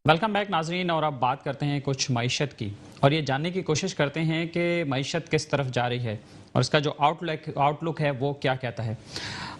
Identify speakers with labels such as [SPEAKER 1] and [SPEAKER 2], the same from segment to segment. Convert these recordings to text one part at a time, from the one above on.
[SPEAKER 1] Welcome back नाजरीन। और अब बात करते हैं कुछ मईशत की और ये जानने की कोशिश करते हैं कि मईशत किस तरफ जा रही है और इसका जो आउटलुक है वो क्या कहता है।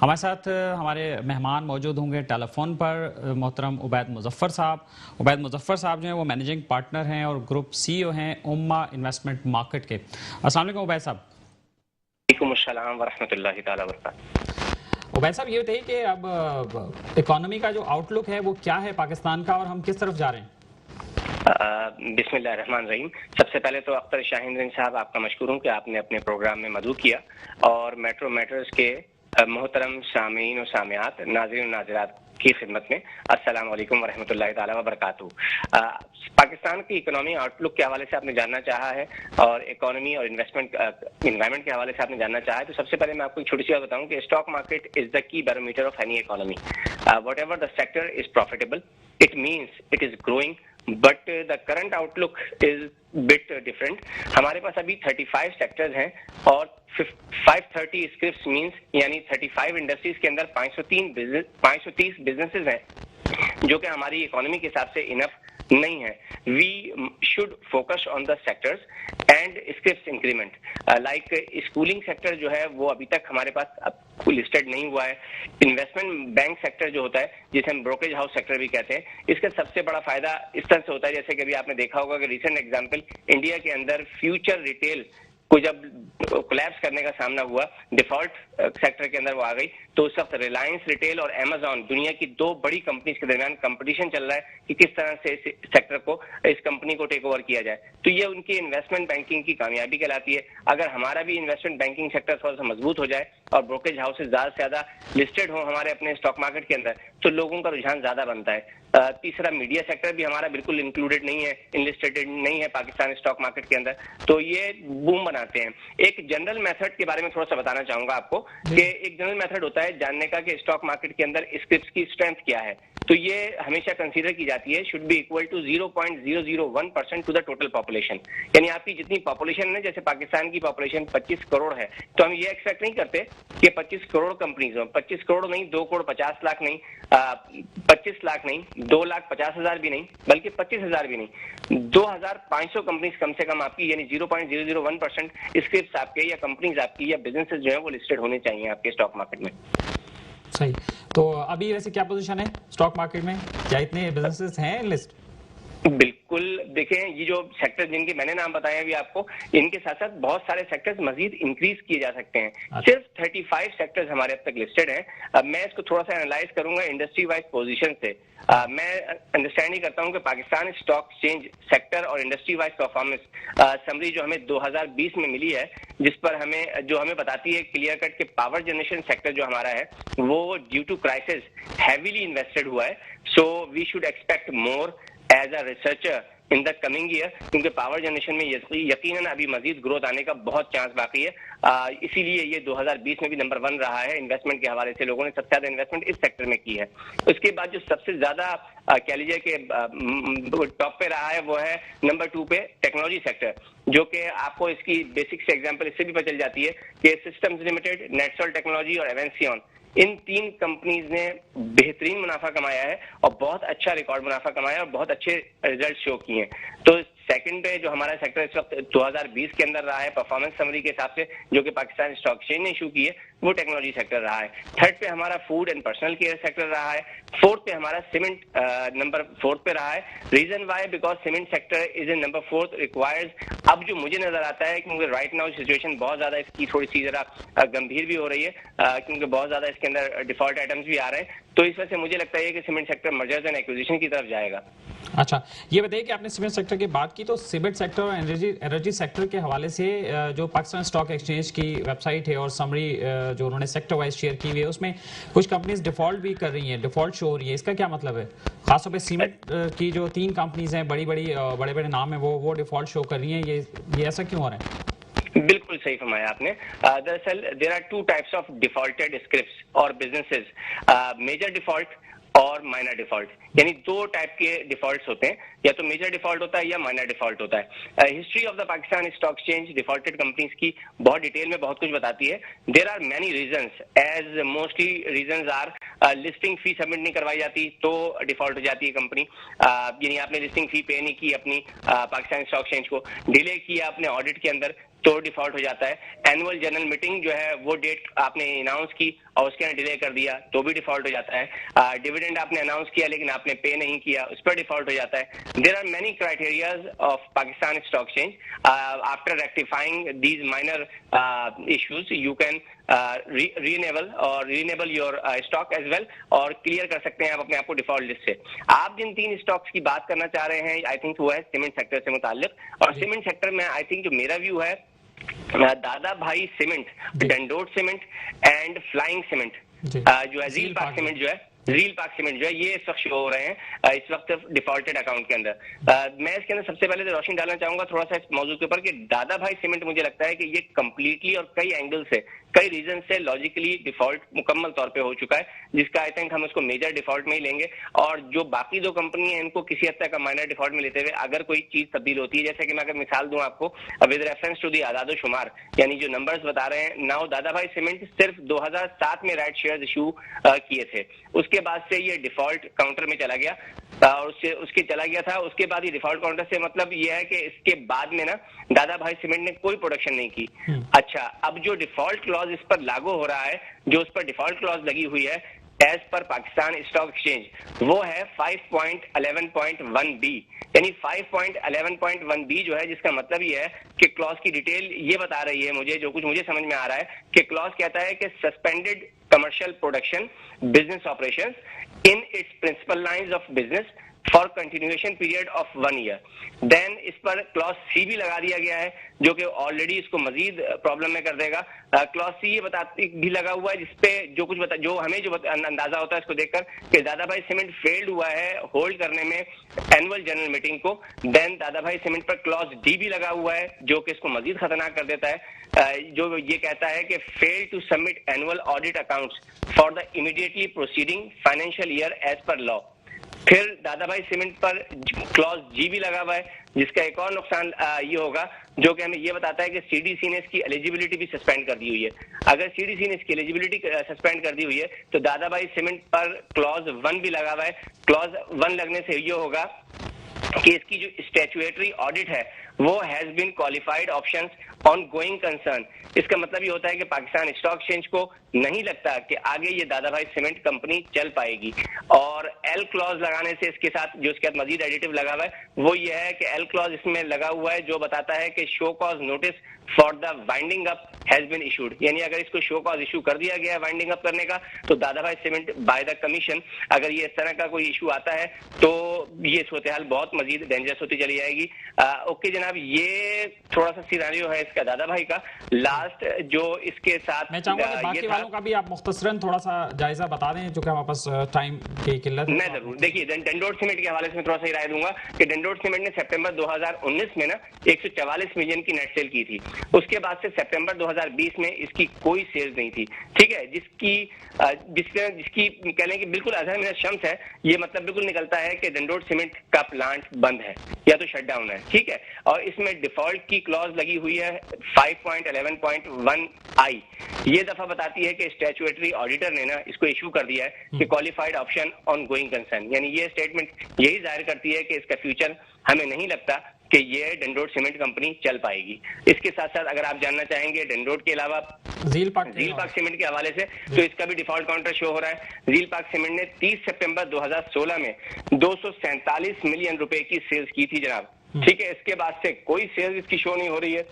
[SPEAKER 1] हमारे साथ हमारे मेहमान मौजूद होंगे टेलीफोन पर मोहतरम उबैद मुजफ्फर साहब। उबैद मुजफ्फर साहब जो हैं वो मैनेजिंग पार्टनर हैं और ग्रुप सीईओ हैं उम्मा इन्वेस्टमेंट मार्केट के। अस्सलाम वालेकुम उबैद साहब।
[SPEAKER 2] वालेकुम अस्सलाम वरहमतुल्लाहि ताला वबरकातुहू।
[SPEAKER 1] उबैद साहब ये बताइए कि अब इकोनॉमी का जो आउटलुक है वो क्या है पाकिस्तान का और हम किस तरफ जा रहे हैं।
[SPEAKER 2] बिस्मिल्लाहिर्रहमानिर्रहीम। सबसे पहले तो अख्तर शाहीन साहब आपका मशकूर हूँ कि आपने अपने प्रोग्राम में मदऊ किया और मेट्रो मैटर्स के मोहतरम सामीन और सामियात नाज़रीन और नाज़रात की खिदमत में अस्सलाम वालेकुम वरहमतुल्लाहि ताला वबरकातुहू। पाकिस्तान की इकोनॉमी आउटलुक के हवाले से आपने जानना चाहा है और इकोनॉमी और इन्वेस्टमेंट इन्वायरमेंट के हवाले से आपने जानना चाहा है, तो सबसे पहले मैं आपको एक छोटी सी बात बताऊं कि stock market is the key barometer of any economy. What ever the sector is profitable, it means it is growing, but the current outlook is bit different. हमारे पास अभी 35 सेक्टर्स हैं और 530 स्क्रिप्ट्स मींस यानी 35 इंडस्ट्रीज के अंदर 530 businesses हैं जो कि हमारी इकोनॉमी के हिसाब से इनफ नहीं है। We should focus on the sectors and scripts increment. Like schooling sector जो है वो अभी तक हमारे पास लिस्टेड नहीं हुआ है। इन्वेस्टमेंट बैंक सेक्टर जो होता है जिसे हम ब्रोकरेज हाउस सेक्टर भी कहते हैं, इसका सबसे बड़ा फायदा इस तरह से होता है जैसे कि अभी आपने देखा होगा कि रिसेंट एग्जांपल इंडिया के अंदर फ्यूचर रिटेल को जब कोलैप्स करने का सामना हुआ, डिफॉल्ट सेक्टर के अंदर वो आ गई, तो उस वक्त रिलायंस रिटेल और अमेजॉन दुनिया की दो बड़ी कंपनीज के दरमियान कंपटीशन चल रहा है कि किस तरह से इस सेक्टर को, इस कंपनी को टेक ओवर किया जाए। तो ये उनकी इन्वेस्टमेंट बैंकिंग की कामयाबी कहलाती है। अगर हमारा भी इन्वेस्टमेंट बैंकिंग सेक्टर थोड़ा सा मजबूत हो जाए और ब्रोकरेज हाउसेज ज्यादा से ज्यादा लिस्टेड हो हमारे अपने स्टॉक मार्केट के अंदर, तो लोगों का रुझान ज्यादा बनता है। तीसरा, मीडिया सेक्टर भी हमारा बिल्कुल इंक्लूडेड नहीं है, इनलिस्टेड नहीं है पाकिस्तान स्टॉक मार्केट के अंदर, तो ये बूम बनाते हैं। एक जनरल मेथड के बारे में थोड़ा सा बताना चाहूंगा आपको कि एक जनरल मेथड होता है जानने का कि स्टॉक मार्केट के अंदर स्क्रिप्ट्स की स्ट्रेंथ क्या है। तो ये हमेशा कंसीडर की जाती है should be equal to 0.001% to the total population. यानी आपकी जितनी पॉपुलेशन है, जैसे पाकिस्तान की पॉपुलेशन 25 करोड़ है, तो हम ये एक्सपेक्ट नहीं करते कि 25 करोड़ कंपनीज हो। 25 करोड़ नहीं, 2 करोड़ 50 लाख नहीं, 25 लाख नहीं, 2,50,000 भी नहीं, बल्कि 25,000 भी नहीं, 2,500 कंपनीज कम से कम आपकी, यानी 0.001% स्क्रिप्ट्स आपके या कंपनीज आपकी या बिजनेसेस जो है वो लिस्टेड होने चाहिए आपके स्टॉक मार्केट में।
[SPEAKER 1] सही। तो अभी वैसे क्या पोजीशन है स्टॉक मार्केट में, क्या इतने बिजनेसेस हैं लिस्ट?
[SPEAKER 2] बिल्कुल, देखें ये जो सेक्टर जिनके मैंने नाम बताया अभी आपको, इनके साथ साथ बहुत सारे सेक्टर्स मजीद इंक्रीज किए जा सकते हैं। सिर्फ 35 सेक्टर्स हमारे अब तक लिस्टेड हैं। अब मैं इसको थोड़ा सा एनालाइज करूंगा इंडस्ट्री वाइज पोजीशन से। मैं अंडरस्टैंड ही करता हूं कि पाकिस्तान स्टॉक एक्सचेंज सेक्टर और इंडस्ट्री वाइज परफॉर्मेंस समरी जो हमें 2020 में मिली है, जिस पर हमें बताती है क्लियर कट के पावर जनरेशन सेक्टर जो हमारा है वो due to crisis heavily invested हुआ है। So we should expect more as a researcher in the coming year, क्योंकि पावर जनरेशन में यकीनन अभी मजीद ग्रोथ आने का बहुत चांस बाकी है। इसीलिए ये 2020 में भी नंबर 1 रहा है इन्वेस्टमेंट के हवाले से। लोगों ने सबसे ज्यादा इन्वेस्टमेंट इस सेक्टर में की है। उसके बाद जो सबसे ज्यादा कह लीजिए कि टॉप पे रहा है वो है नंबर 2 पे टेक्नोलॉजी सेक्टर, जो कि आपको इसकी बेसिक से एग्जांपल इससे भी पता चल जाती है कि सिस्टम्स लिमिटेड, नेटसोल टेक्नोलॉजी और एवेंसियन, इन 3 कंपनीज ने बेहतरीन मुनाफा कमाया है और बहुत अच्छा रिकॉर्ड मुनाफा कमाया और बहुत अच्छे रिजल्ट शो किए हैं। तो सेकंड पे जो हमारा सेक्टर इस वक्त 2020 के अंदर रहा है परफॉर्मेंस समरी के हिसाब से, जो कि पाकिस्तान स्टॉक एक्सचेंज ने इशू की है, वो टेक्नोलॉजी सेक्टर रहा है। थर्ड पे हमारा food and personal care sector रहा है। फोर्थ पे हमारा सीमेंट नंबर 4 पे रहा है। Reason why, because cement sector is in number 4 requires. अब जो मुझे नजर आता है क्योंकि राइट नाउ सिचुएशन बहुत ज्यादा इसकी थोड़ी सी जरा गंभीर भी हो रही है, क्योंकि बहुत ज्यादा इसके अंदर डिफॉल्ट आइटम्स भी आ रहे हैं, तो इस वजह से मुझे लगता है कि cement sector mergers and acquisition की तरफ जाएगा।
[SPEAKER 1] अच्छा, ये बताइए कि आपने सीमेंट सेक्टर की बात की, तो सीमेंट सेक्टर और एनर्जी सेक्टर के हवाले से जो पाकिस्तान स्टॉक एक्सचेंज की वेबसाइट है और समरी जो उन्होंने सेक्टर वाइज शेयर की हुई है, उसमें कुछ कंपनीज डिफॉल्ट भी कर रही हैं, डिफॉल्ट शो हो रही है। इसका क्या मतलब है? खासतौर पे सीमेंट की जो 3 कंपनीज हैं, बड़े बड़े नाम है, वो डिफॉल्ट शो कर रही हैं। ये ऐसा क्यों हो रहा है?
[SPEAKER 2] बिल्कुल सही फरमाया आपने। दरअसल there are 2 types of defaulted scripts और बिजनेसेस। मेजर डिफॉल्ट और माइनर डिफॉल्ट, यानी दो टाइप के डिफॉल्ट्स होते हैं, या तो मेजर डिफॉल्ट होता है या माइनर डिफॉल्ट होता है। History of the Pakistan stock exchange defaulted companies की बहुत डिटेल में बहुत कुछ बताती है। There are many reasons, as mostly reasons are listing fee submit नहीं करवाई जाती तो डिफॉल्ट हो जाती है कंपनी, यानी आपने लिस्टिंग फी पे नहीं की अपनी पाकिस्तान स्टॉक एक्सचेंज को, डिले किया आपने ऑडिट के अंदर तो डिफॉल्ट हो जाता है। एनुअल जनरल मीटिंग जो है वो डेट आपने अनाउंस की और उसके अंदर डिले कर दिया तो भी डिफॉल्ट हो जाता है। डिविडेंड आपने अनाउंस किया लेकिन आपने पे नहीं किया, उस पर डिफॉल्ट हो जाता है। There are many criterias of Pakistan stock exchange. After rectifying these minor issues you can reenable your stock as well, और क्लियर कर सकते हैं आप अपने आप को डिफॉल्ट लिस्ट से। आप जिन 3 स्टॉक्स की बात करना चाह रहे हैं आई थिंक वो है सीमेंट सेक्टर से मुताल्लिक, और सीमेंट सेक्टर में आई थिंक जो मेरा व्यू है, Dada Bhai cement, Dandot cement and flying cement जो है, रील पाक सीमेंट जो है, रील पाक सीमेंट जो है, ये इस वक्त शो हो रहे हैं इस वक्त डिफॉल्टेड अकाउंट के अंदर। मैं इसके अंदर सबसे पहले तो रोशनी डालना चाहूंगा थोड़ा सा इस मौजूद के ऊपर कि दादा भाई सीमेंट मुझे लगता है कि ये कंप्लीटली और कई एंगल से, कई रीजन से लॉजिकली डिफॉल्ट मुकम्मल तौर पे हो चुका है, जिसका आई थिंक हम उसको मेजर डिफॉल्ट में ही लेंगे। और जो बाकी 2 कंपनी है इनको किसी हद तक माइनर डिफॉल्ट में लेते हुए अगर कोई चीज तब्दील होती है, जैसे कि मैं अगर मिसाल दूं आपको विद रेफरेंस टू दी आजादो शुमार, यानी जो नंबर्स बता रहे हैं नाउ, दादा भाई सीमेंट सिर्फ 2007 में राइट शेयर इशू किए थे, उसके बाद से ये डिफॉल्ट काउंटर में चला गया और उसके चला गया था। उसके बाद ये डिफॉल्ट काउंटर से मतलब ये है कि इसके बाद में ना दादा भाई सीमेंट ने कोई प्रोडक्शन नहीं की। अच्छा, अब जो डिफॉल्ट क्लॉज इस पर लागू हो रहा है, जो उस पर डिफॉल्ट क्लॉज लगी हुई है as per Pakistan stock exchange, वो है 5.11.1b, यानी 5.11.1b जो है, जिसका मतलब ये है कि क्लॉज की डिटेल ये बता रही है मुझे, जो कुछ मुझे समझ में आ रहा है कि क्लॉज कहता है कि suspended commercial production business operations in its principal lines of business for continuation period of 1 year. Then इस पर क्लॉज सी भी लगा दिया गया है जो कि ऑलरेडी इसको मजीद प्रॉब्लम में कर देगा। क्लॉज सी ये बताती भी लगा हुआ है जिसपे जो कुछ जो हमें अंदाजा होता है इसको देखकर कि दादा भाई सीमेंट फेल्ड हुआ है होल्ड करने में एनुअल जनरल मीटिंग को। देन दादा भाई सीमेंट पर क्लॉज डी भी लगा हुआ है जो कि इसको मजीद खतरनाक कर देता है, जो ये कहता है कि fail to submit annual audit accounts for the immediately proceeding financial year as per law. फिर दादा भाई सीमेंट पर क्लॉज जी भी लगा हुआ है जिसका एक और नुकसान ये होगा जो कि हमें ये बताता है कि सीडीसी ने इसकी एलिजिबिलिटी भी सस्पेंड कर दी हुई है। अगर सीडीसी ने इसकी एलिजिबिलिटी सस्पेंड कर दी हुई है तो दादा भाई सीमेंट पर क्लॉज 1 भी लगा हुआ है। क्लॉज 1 लगने से ये होगा कि इसकी जो स्टैट्यूटरी ऑडिट है वो has been qualified options on going concern. इसका मतलब ये होता है कि पाकिस्तान स्टॉक एक्सचेंज को नहीं लगता कि आगे ये दादा भाई सीमेंट कंपनी चल पाएगी। और एल क्लॉज लगाने से इसके साथ जो इसके साथ मजीद एडिटिव लगा हुआ है वो ये है कि एल क्लॉज इसमें लगा हुआ है जो बताता है कि show cause notice for the winding up has been issued, यानी अगर इसको शो कॉज इशू कर दिया गया है वाइंडिंग अप करने का तो दादा Bhai cement by the commission अगर ये इस तरह का कोई इशू आता है तो ये सूरत हाल बहुत मजीद डेंजरस होती चली जाएगी। ओके जनाब, ये थोड़ा सा सिनेरियो है इसका दादा भाई का। लास्ट जो इसके साथ
[SPEAKER 1] मैं चाहूंगा कि बाकी वालों का भी आप मुख्तसरन थोड़ा सा जायजा बता दें जो कि हमारे पास टाइम की किल्लत है।
[SPEAKER 2] मैं जरूर, देखिए डंडोट सीमेंट के हवाले से मैं थोड़ा सा राय दूंगा कि डंडोट सीमेंट ने सितंबर 2019 में ना 144 मिलियन की नेट सेल की थी। उसके बाद से सितंबर 2020 में इसकी कोई सेल्स नहीं थी, ठीक है, जिसकी कह लें कि बिल्कुल अजहर मिनत शम्स है। ये मतलब बिल्कुल निकलता है कि डंडोट सीमेंट का प्लांट बंद है या तो शट डाउन है, ठीक है। और इसमें डिफॉल्ट की क्लॉज लगी हुई है 5.11.1i। ये दफा बताती है कि स्टैट्यूटरी ऑडिटर ने ना इसको इशू कर दिया है कि qualified option on going concern, यानी ये स्टेटमेंट यही जाहिर करती है कि इसका फ्यूचर हमें नहीं लगता कि ये डंडोट सीमेंट कंपनी चल पाएगी। इसके साथ साथ अगर आप जानना चाहेंगे डंडोट के अलावा रील पाक सीमेंट के हवाले से तो इसका भी डिफॉल्ट काउंटर शो हो रहा है। रील पाक सीमेंट ने 30 सितंबर 2016 में 247 मिलियन रुपए की सेल्स की थी जनाब, ठीक है। इसके बाद से कोई सेल्स इसकी शो नहीं हो रही है।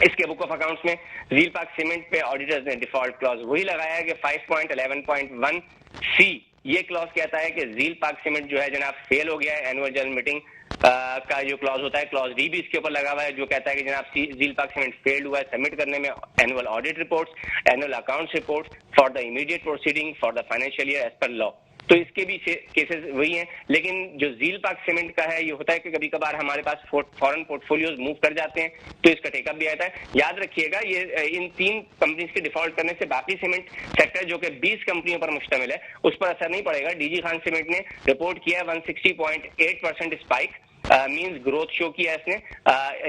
[SPEAKER 2] इसके बुक ऑफ अकाउंट्स में रील पाक सीमेंट पे ऑडिटर्स ने डिफॉल्ट क्लॉज वही लगाया है कि 5.11.1c। ये क्लॉज कहता है कि रील पाक सीमेंट जो है जनाब फेल हो गया है एनुअल जनरल मीटिंग का जो क्लॉज होता है। क्लॉज डी भी इसके ऊपर लगा हुआ है जो कहता है कि जनाब रील पाक सीमेंट फेल्ड हुआ है सबमिट करने में annual audit reports, annual accounts reports for the immediate proceeding for the financial year as per law. तो इसके भी केसेस वही हैं। लेकिन जो झील पार्क सीमेंट का है, ये होता है कि कभी कभार हमारे पास फॉरेन पोर्टफोलियोज मूव कर जाते हैं, तो इसका टेकअप भी आता है। याद रखिएगा, ये इन 3 कंपनीज के डिफॉल्ट करने से बाकी सीमेंट सेक्टर जो कि 20 कंपनियों पर मुश्तमिल है, उस पर असर नहीं पड़ेगा। डीजी खान सीमेंट ने रिपोर्ट किया 160.8% स्पाइक, मींस ग्रोथ शो किया इसने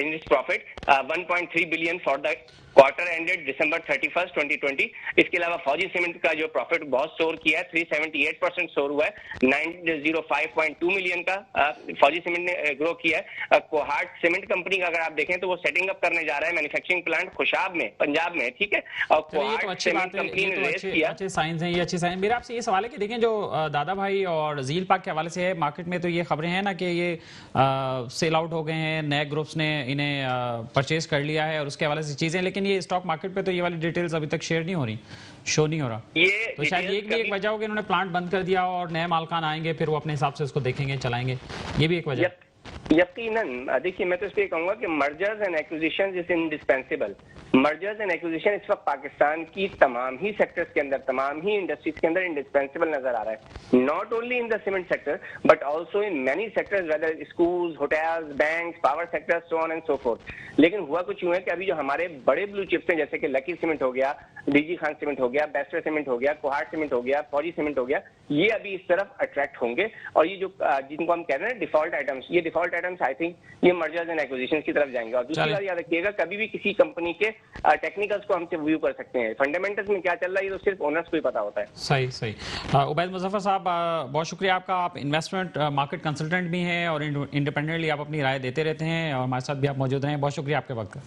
[SPEAKER 2] in its profit, 1.3 billion for the quarter ended December 31, 2020। इसके अलावा फौजी सीमेंट का जो प्रॉफिट बहुत सोर किया है, 378% सोर हुआ है, 905.2 मिलियन का फौजी सीमेंट ने ग्रो किया है। कोहाट सीमेंट कंपनी का अगर आप देखें तो वो सेटिंग अप करने जा रहा है मैन्युफैक्चरिंग प्लांट खुशाब में, पंजाब में, ठीक है। और कोहाट सीमेंट कंपनी ने रेस किया।
[SPEAKER 1] अच्छे साइंस हैं, ये अच्छे साइंस। मेरा आपसे ये सवाल है कि देखें, जो दादा भाई और झील पार्क के हवाले से है, मार्केट में तो ये खबरें हैं ना कि ये सेल आउट हो गए हैं, नए ग्रुप्स ने इन्हें परचेज कर लिया है और उसके हवाले से चीजें, लेकिन ये स्टॉक मार्केट पे तो ये वाली डिटेल्स अभी तक शेयर नहीं हो रही, शो नहीं हो रहा। तो शायद ये भी एक वजह हो कि इन्होंने प्लांट बंद कर दिया और नए मालकान आएंगे, फिर वो अपने हिसाब से उसको देखेंगे, चलाएंगे, ये भी एक वजह।
[SPEAKER 2] यकीनन देखिए, मैं तो इस पे कहूंगा कि mergers and acquisition is indispensable. Mergers and acquisition इस वक्त पाकिस्तान की तमाम ही सेक्टर्स के अंदर, तमाम ही इंडस्ट्रीज के अंदर इंडिस्पेंसिबल नजर आ रहा है। Not only in the cement sector but also in many sectors, whether schools, hotels, bank, power sector, so on and so forth. लेकिन हुआ कुछ यूं है कि अभी जो हमारे बड़े ब्लू चिप्स हैं, जैसे कि लकी सीमेंट हो गया, डीजी खान सीमेंट हो गया, बेस्टर सीमेंट हो गया, कोहाट सीमेंट हो गया, फौजी सीमेंट हो गया, ये अभी इस तरफ अट्रैक्ट होंगे। और ये जो जिनको हम कह रहे हैं डिफॉल्ट आइटम्स, ये डिफॉल्ट आइटम्स आई थिंक ये मर्जर्स एंड एक्विजिशन की तरफ जाएंगे। और दूसरी बात याद रखिएगा, कभी भी किसी कंपनी के टेक्निकल्स को हम व्यू कर सकते हैं, फंडामेंटल्स में क्या चल रहा है ये तो सिर्फ ओनर्स को ही पता होता है।
[SPEAKER 1] सही सही। उबैद मुजफ्फर साहब, बहुत शुक्रिया आपका। आप इन्वेस्टमेंट मार्केट कंसल्टेंट भी हैं और इंडिपेंडेंटली आप अपनी राय देते रहते हैं और हमारे साथ भी आप मौजूद रहे हैं। बहुत शुक्रिया आपके वक्त का।